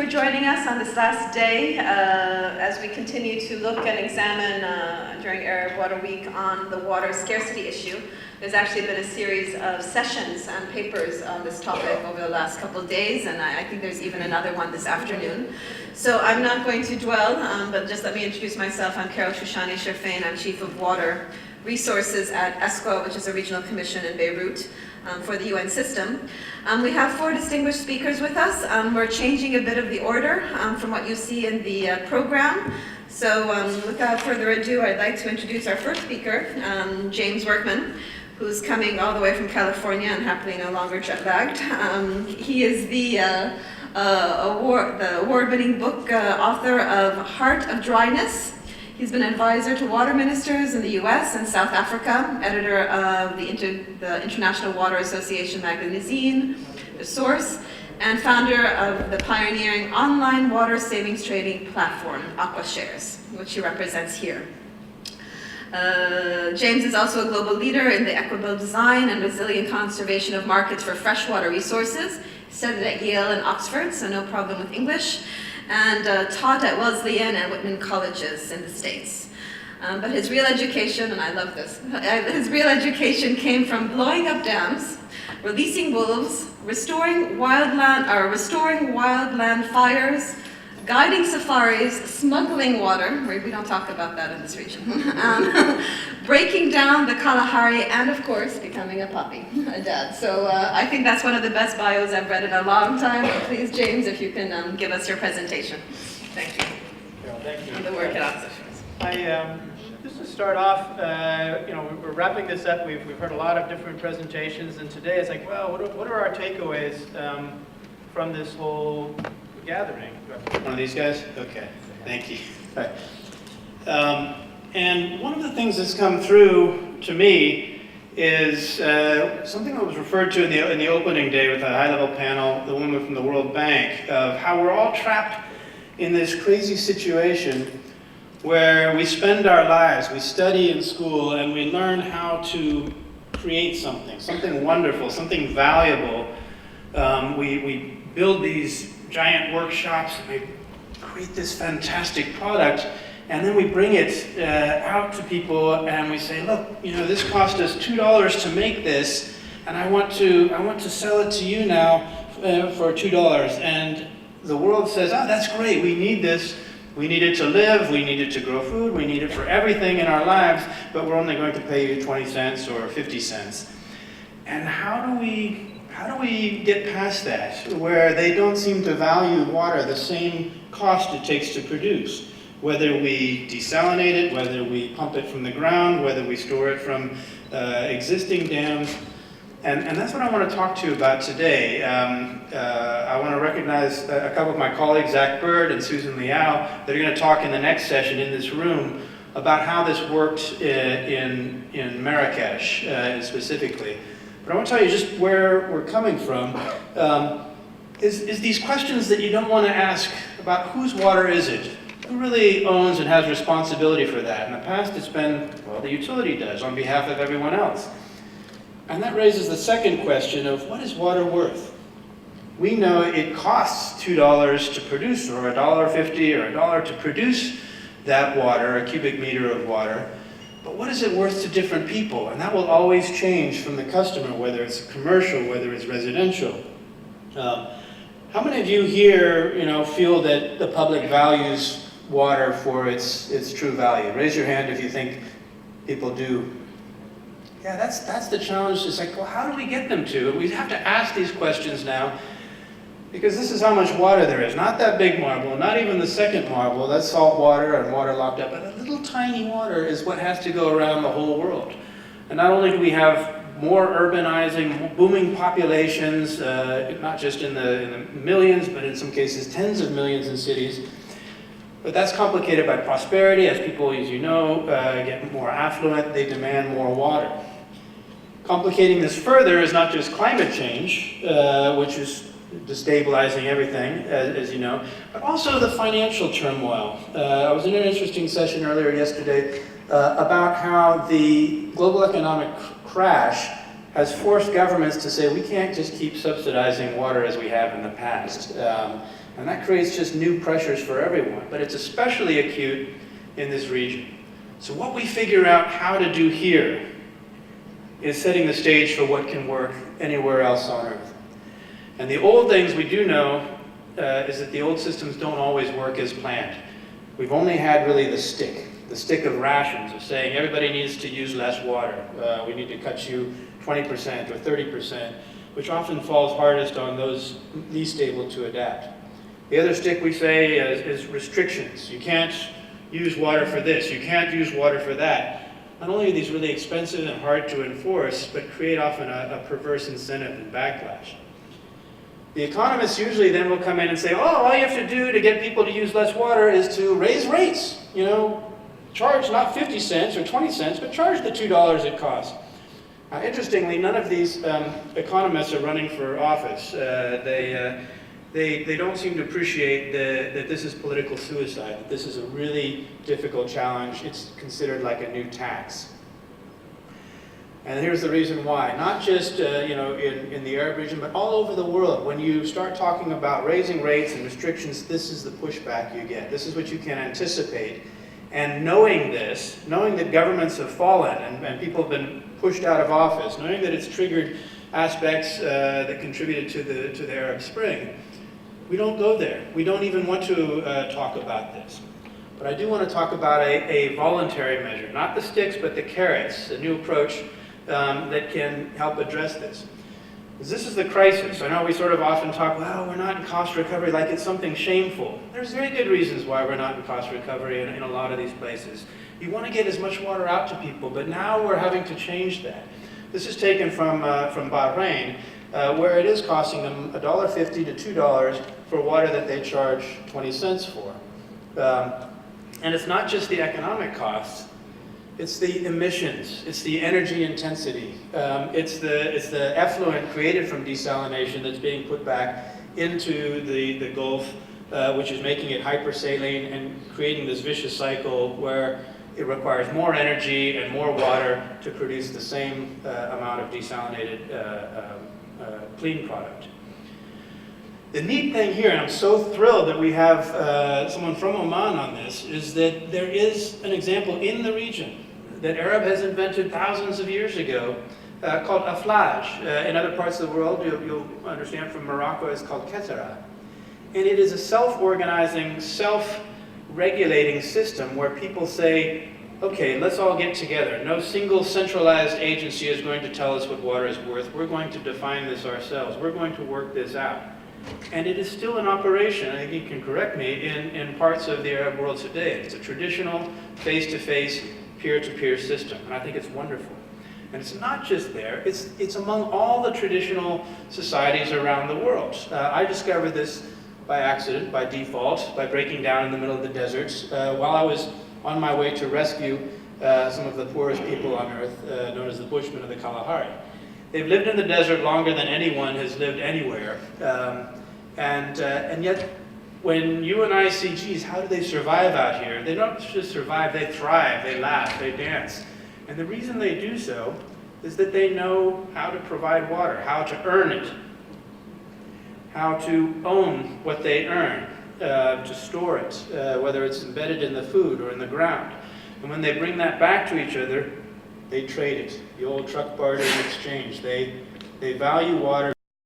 for joining us on this last day as we continue to look and examine during Arab Water Week on the water scarcity issue. There's actually been a series of sessions and papers on this topic over the last couple of days, and I think there's even another one this afternoon. So I'm not going to dwell, but just let me introduce myself. I'm Carol Shushani Sherfain. I'm Chief of Water Resources at ESCWA, which is a regional commission in Beirut for the UN system. We have 4 distinguished speakers with us. We're changing a bit of the order from what you see in the program. So without further ado, I'd like to introduce our first speaker, James Workman, who's coming all the way from California and happily no longer jet-lagged. He is the award-winning book author of Heart of Dryness. He's been advisor to water ministers in the US and South Africa, editor of the International Water Association magazine, The Source, and founder of the pioneering online water savings trading platform, AquaShares, which he represents here. James is also a global leader in the equitable design and resilient conservation of markets for freshwater resources. He studied at Yale and Oxford, so no problem with English, and taught at Wesleyan and Whitman colleges in the States. But his real education, and I love this, his real education came from blowing up dams, releasing wolves, restoring wildland fires, guiding safaris, smuggling water, we don't talk about that in this region, breaking down the Kalahari, and of course, becoming a puppy, a dad. So I think that's one of the best bios I've read in a long time. Please, James, if you can give us your presentation. Thank you. Carol, thank you. And the work at Oxford. Just to start off, we're wrapping this up. We've heard a lot of different presentations, and today it's like, well, what are our takeaways from this whole gathering? One of these guys? Okay, thank you. And one of the things that's come through to me is something that was referred to in the opening day with a high-level panel, the woman from the World Bank, of how we're all trapped in this crazy situation where we spend our lives, we study in school, and we learn how to create something wonderful, something valuable. We build these giant workshops, and we create this fantastic product, and then we bring it out to people, and we say, look, this cost us $2 to make this, and I want to sell it to you now for $2. And the world says, oh, that's great, we need this. We need it to live, we need it to grow food, we need it for everything in our lives, but we're only going to pay you 20 cents or 50 cents. And how do we get past that, where they don't seem to value water the same cost it takes to produce? Whether we desalinate it, whether we pump it from the ground, whether we store it from existing dams. And that's what I want to talk to you about today. I want to recognize a couple of my colleagues, Zach Bird and Susan Liao, that are going to talk in the next session in this room about how this worked in Marrakesh specifically. But I want to tell you just where we're coming from. Is these questions that you don't want to ask about whose water is it? Who really owns and has responsibility for that? In the past, it's been, well, the utility does on behalf of everyone else. And that raises the second question of what is water worth? We know it costs $2 to produce, or $1.50 or $1 to produce that water, a cubic meter of water. But what is it worth to different people? And that will always change from the customer, whether it's commercial, whether it's residential. How many of you here, feel that the public values water for its true value? Raise your hand if you think people do. Yeah, that's the challenge. It's like, well, how do we get them to? We have to ask these questions now, because this is how much water there is. Not that big marble, not even the second marble. That's salt water and water locked up. But a little tiny water is what has to go around the whole world. And not only do we have more urbanizing, booming populations, not just in the millions, but in some cases tens of millions in cities. But that's complicated by prosperity. As people, as you know, get more affluent, they demand more water. Complicating this further is not just climate change, which is destabilizing everything, as you know, but also the financial turmoil. I was in an interesting session earlier yesterday about how the global economic crash has forced governments to say we can't just keep subsidizing water as we have in the past. And that creates just new pressures for everyone, but it's especially acute in this region. So what we figure out how to do here is setting the stage for what can work anywhere else on Earth. And the old things we do know is that the old systems don't always work as planned. We've only had really the stick of rations, of saying everybody needs to use less water. We need to cut you 20% or 30%, which often falls hardest on those least able to adapt. The other stick we say is restrictions. You can't use water for this, you can't use water for that. Not only are these really expensive and hard to enforce, but create often a perverse incentive and backlash. The economists usually then will come in and say, oh, all you have to do to get people to use less water is to raise rates. You know, charge not 50 cents or 20 cents, but charge the $2 it costs. Interestingly, none of these economists are running for office. They don't seem to appreciate that this is political suicide, that this is a really difficult challenge. It's considered like a new tax. And here's the reason why. Not just in the Arab region, but all over the world. When you start talking about raising rates and restrictions, this is the pushback you get. This is what you can anticipate. And knowing this, knowing that governments have fallen and people have been pushed out of office, knowing that it's triggered aspects that contributed to the Arab Spring, we don't go there. We don't even want to talk about this. But I do want to talk about a voluntary measure, not the sticks, but the carrots, a new approach that can help address this. This is the crisis. I know we sort of often talk, well, we're not in cost recovery like it's something shameful. There's very good reasons why we're not in cost recovery in a lot of these places. You want to get as much water out to people, but now we're having to change that. This is taken from Bahrain, where it is costing them $1.50 to $2 for water that they charge 20 cents for. And it's not just the economic costs. It's the emissions, it's the energy intensity, it's the effluent created from desalination that's being put back into the Gulf, which is making it hypersaline and creating this vicious cycle where it requires more energy and more water to produce the same amount of desalinated clean product. The neat thing here, and I'm so thrilled that we have someone from Oman on this, is that there is an example in the region that Arab has invented thousands of years ago called aflaj. In other parts of the world, you'll understand from Morocco, it's called ketera. And it is a self-organizing, self-regulating system where people say, okay, let's all get together. No single centralized agency is going to tell us what water is worth. We're going to define this ourselves. We're going to work this out. And it is still in operation, I think you can correct me, in parts of the Arab world today. It's a traditional, face-to-face, peer-to-peer system, and I think it's wonderful. And it's not just there, it's among all the traditional societies around the world. I discovered this by accident, by default, by breaking down in the middle of the deserts, while I was on my way to rescue some of the poorest people on earth, known as the Bushmen of the Kalahari. They've lived in the desert longer than anyone has lived anywhere, and yet when you and I see, geez, how do they survive out here? They don't just survive, they thrive, they laugh, they dance. And the reason they do so is that they know how to provide water, how to earn it, how to own what they earn, to store it, whether it's embedded in the food or in the ground. And when they bring that back to each other, they trade it. The old truck barter and exchange. They value water.